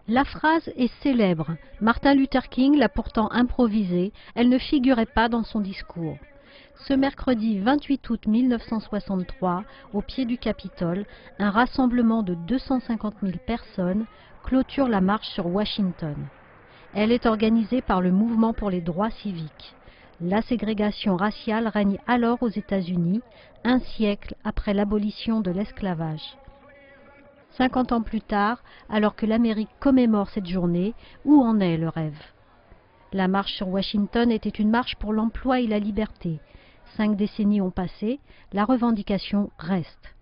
La phrase est célèbre. Martin Luther King l'a pourtant improvisée. Elle ne figurait pas dans son discours. Ce mercredi 28 août 1963, au pied du Capitole, un rassemblement de 250 000 personnes clôture la marche sur Washington. Elle est organisée par le Mouvement pour les droits civiques. La ségrégation raciale règne alors aux États-Unis, un siècle après l'abolition de l'esclavage. 50 ans plus tard, alors que l'Amérique commémore cette journée, où en est le rêve? La marche sur Washington était une marche pour l'emploi et la liberté. 5 décennies ont passé, la revendication reste.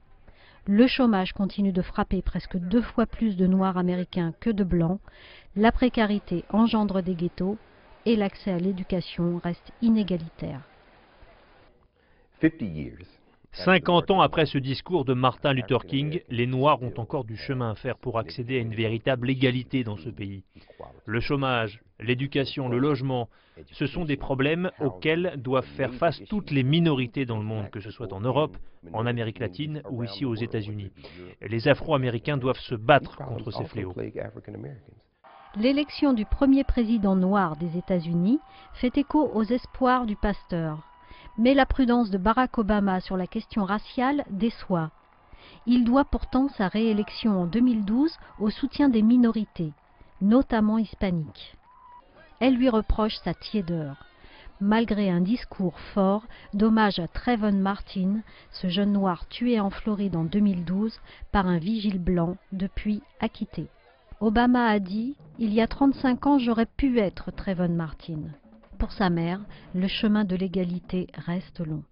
Le chômage continue de frapper presque 2 fois plus de Noirs américains que de Blancs, la précarité engendre des ghettos et l'accès à l'éducation reste inégalitaire. 50 ans après ce discours de Martin Luther King, les Noirs ont encore du chemin à faire pour accéder à une véritable égalité dans ce pays. Le chômage, l'éducation, le logement, ce sont des problèmes auxquels doivent faire face toutes les minorités dans le monde, que ce soit en Europe, en Amérique latine ou ici aux États-Unis. Les Afro-Américains doivent se battre contre ces fléaux. L'élection du premier président noir des États-Unis fait écho aux espoirs du pasteur. Mais la prudence de Barack Obama sur la question raciale déçoit. Il doit pourtant sa réélection en 2012 au soutien des minorités, notamment hispaniques. Elle lui reproche sa tiédeur, malgré un discours fort d'hommage à Trayvon Martin, ce jeune noir tué en Floride en 2012 par un vigile blanc depuis acquitté. Obama a dit « Il y a 35 ans, j'aurais pu être Trayvon Martin ». Pour sa mère, le chemin de l'égalité reste long.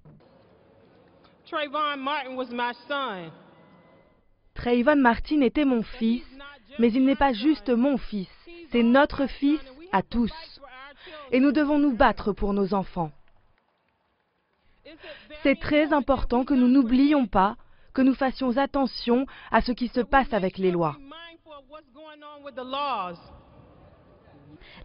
Trayvon Martin était mon fils, mais il n'est pas juste mon fils, c'est notre fils à tous. Et nous devons nous battre pour nos enfants. C'est très important que nous n'oublions pas, que nous fassions attention à ce qui se passe avec les lois.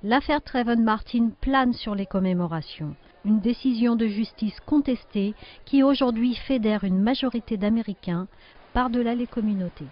L'affaire Trayvon Martin plane sur les commémorations. Une décision de justice contestée qui aujourd'hui fédère une majorité d'Américains par-delà les communautés.